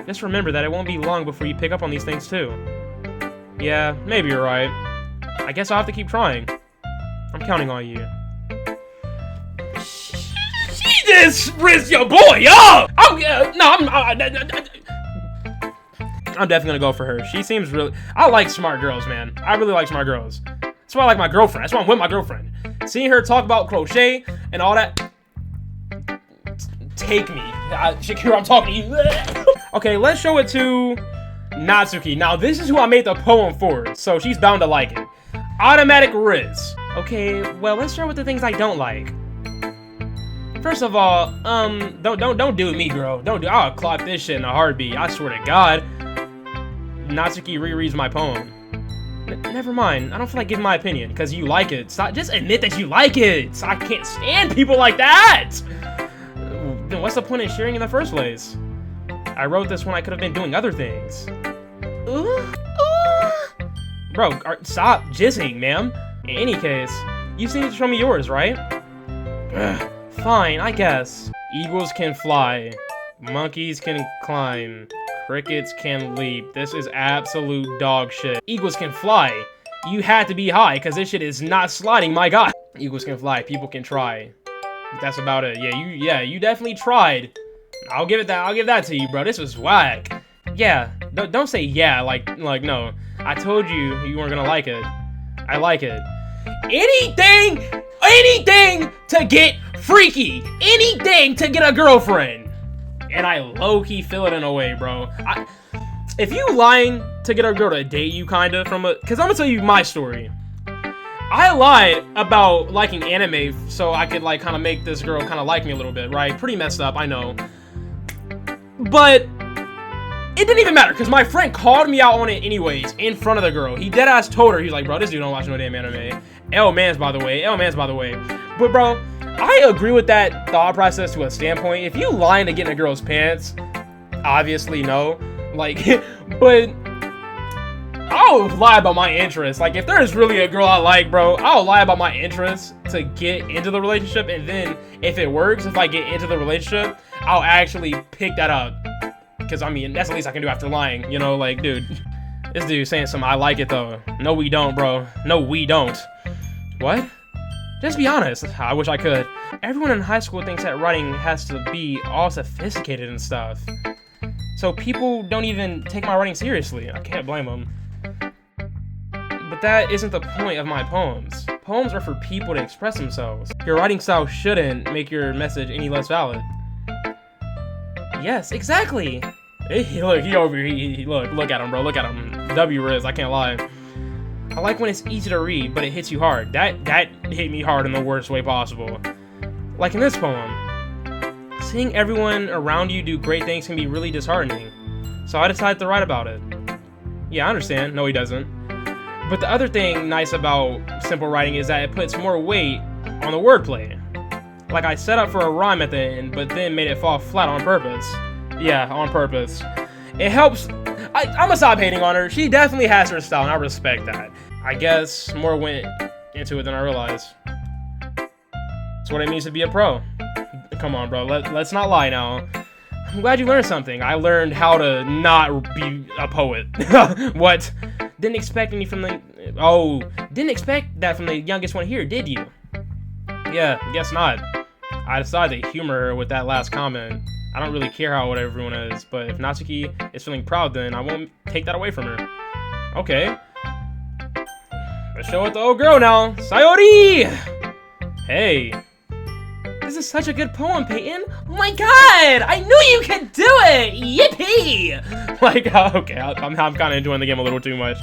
Just remember that it won't be long before you pick up on these things, too. Yeah, maybe you're right. I guess I'll have to keep trying. I'm counting on you. She just rizzed your boy up! I'm definitely gonna go for her. She seems really... I like smart girls, man. I really like smart girls. That's why I like my girlfriend. That's why I'm with my girlfriend. Seeing her talk about crochet and all that... Take me. Shakira, I'm talking to you. Okay, let's show it to Natsuki. Now, this is who I made the poem for, so she's bound to like it. Automatic Riz. Okay, well, let's start with the things I don't like. First of all, don't do me, girl. I'll clock this shit in a heartbeat. I swear to God. Natsuki rereads my poem. Never mind. I don't feel like giving my opinion because you like it. Stop. Just admit that you like it. I can't stand people like that. Then what's the point in sharing in the first place? I wrote this when I could have been doing other things. Bro, stop jizzing, ma'am. In any case, you seem to show me yours, right? Fine, I guess. Eagles can fly. Monkeys can climb. Crickets can leap. This is absolute dog shit. Eagles can fly. You had to be high, because this shit is not sliding, my god. Eagles can fly. People can try. That's about it. Yeah, you definitely tried. I'll give that to you, bro. This was whack. Yeah, don't say yeah, like no. I told you weren't gonna like it. I like it. Anything to get freaky. Anything to get a girlfriend. And I low-key feel it in a way, bro. If you lying to get a girl to date you, kinda, cause I'm gonna tell you my story. I lied about liking anime so I could, like, kind of make this girl kind of like me a little bit, right? Pretty messed up, I know. But it didn't even matter, because my friend called me out on it anyways, in front of the girl. He deadass told her, he's like, bro, this dude don't watch no damn anime. L-mans, by the way. But, bro, I agree with that thought process to a standpoint. If you lying to get in a girl's pants, obviously no. Like, but... I'll lie about my interests. Like, if there is really a girl I like, bro, I'll lie about my interests to get into the relationship, and then if it works, if I get into the relationship, I'll actually pick that up. Because, I mean, that's the least I can do after lying, you know? Like, dude, this dude saying something, I like it, though. No, we don't, bro. No, we don't. What? Just be honest. I wish I could. Everyone in high school thinks that writing has to be all sophisticated and stuff. So people don't even take my writing seriously. I can't blame them. But that isn't the point of my poems. Poems are for people to express themselves. Your writing style shouldn't make your message any less valid. Yes, exactly. Look, he over here. Look at him, bro. Look at him. W Riz, I can't lie. I like when it's easy to read, but it hits you hard. That hit me hard in the worst way possible. Like in this poem. Seeing everyone around you do great things can be really disheartening. So I decided to write about it. Yeah, I understand. No, he doesn't. But the other thing nice about simple writing is that it puts more weight on the wordplay. Like I set up for a rhyme at the end, but then made it fall flat on purpose. Yeah, on purpose. It helps. I'm gonna stop hating on her. She definitely has her style, and I respect that. I guess more went into it than I realized. That's what it means to be a pro. Come on, bro. Let's not lie now. I'm glad you learned something. I learned how to not be a poet. What? Didn't expect any from the... Oh, didn't expect that from the youngest one here, did you? Yeah, guess not. I decided to humor her with that last comment. I don't really care how old everyone is, but if Natsuki is feeling proud, then I won't take that away from her. Okay. Let's show it to old girl now. Sayori! Hey. This is such a good poem, Peyton. Oh my god! I knew you could do it! Yippee! Like, okay, I'm kind of enjoying the game a little too much.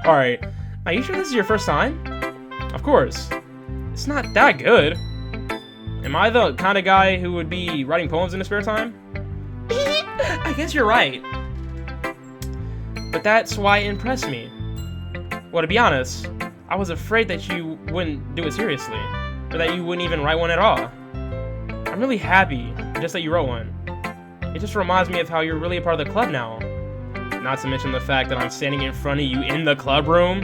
Alright. Are you sure this is your first time? Of course. It's not that good. Am I the kind of guy who would be writing poems in his spare time? I guess you're right. But that's why it impressed me. Well, to be honest, I was afraid that you wouldn't do it seriously, or that you wouldn't even write one at all. I'm really happy just that you wrote one. It just reminds me of how you're really a part of the club now. Not to mention the fact that I'm standing in front of you in the club room.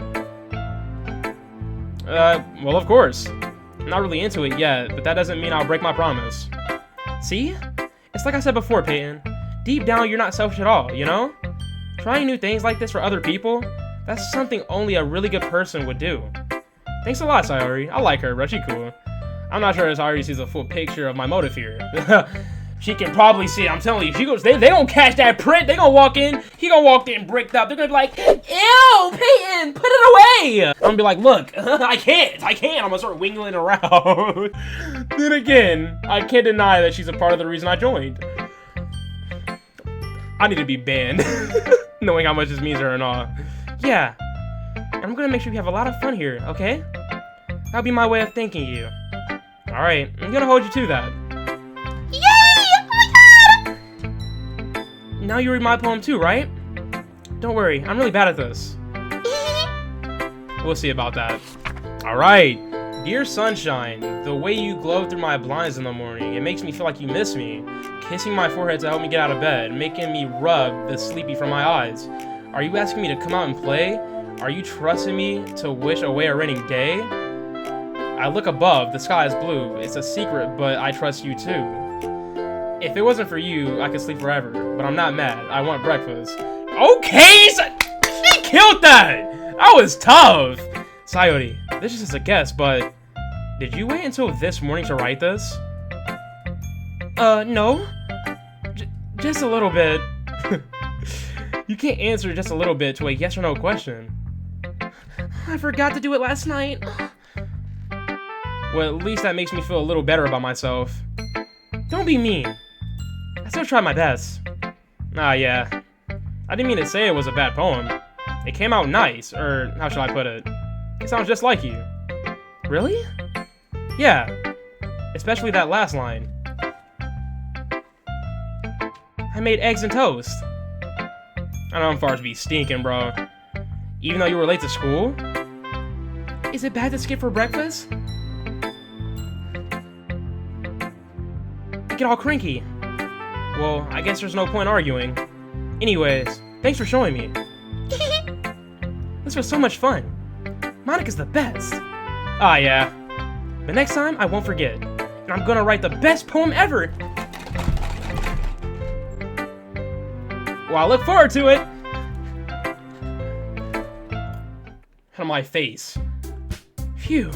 Well, of course. I'm not really into it yet, but that doesn't mean I'll break my promise. See? It's like I said before, Peyton. Deep down, you're not selfish at all, you know? Trying new things like this for other people, that's something only a really good person would do. Thanks a lot, Sayori. I like her, bro. She cool. I'm not sure if Sayori sees a full picture of my motive here. She can probably see it, I'm telling you. She goes, they gonna catch that print. They gonna walk in. He gonna walk in bricked up. They're gonna be like, ew, Peyton, put it away. I'm gonna be like, look, I can't. I'm gonna start wingling around. Then again, I can't deny that she's a part of the reason I joined. I need to be banned, knowing how much this means to her and all. Yeah, I'm gonna make sure we have a lot of fun here, okay? That'll be my way of thanking you. Alright, I'm gonna hold you to that. Now you read my poem too, right? Don't worry, I'm really bad at this. We'll see about that. Alright. Dear sunshine, the way you glow through my blinds in the morning, it makes me feel like you miss me. Kissing my forehead to help me get out of bed, making me rub the sleepy from my eyes. Are you asking me to come out and play? Are you trusting me to wish away a raining day? I look above, the sky is blue. It's a secret, but I trust you too. If it wasn't for you, I could sleep forever, but I'm not mad. I want breakfast. Okay, she killed that! That was tough! Sayori, this is just a guess, but did you wait until this morning to write this? No. Just a little bit. You can't answer just a little bit to a yes or no question. I forgot to do it last night. Well, at least that makes me feel a little better about myself. Don't be mean. I still tried my best. Ah, yeah. I didn't mean to say it was a bad poem. It came out nice, or how shall I put it? It sounds just like you. Really? Yeah. Especially that last line. I made eggs and toast. I know I'm far to be stinking, bro. Even though you were late to school? Is it bad to skip for breakfast? I get all cranky. Well, I guess there's no point arguing. Anyways, thanks for showing me. This was so much fun. Monica's the best. Ah, yeah. But next time, I won't forget. And I'm gonna write the best poem ever. Well, I look forward to it. On my face. Phew.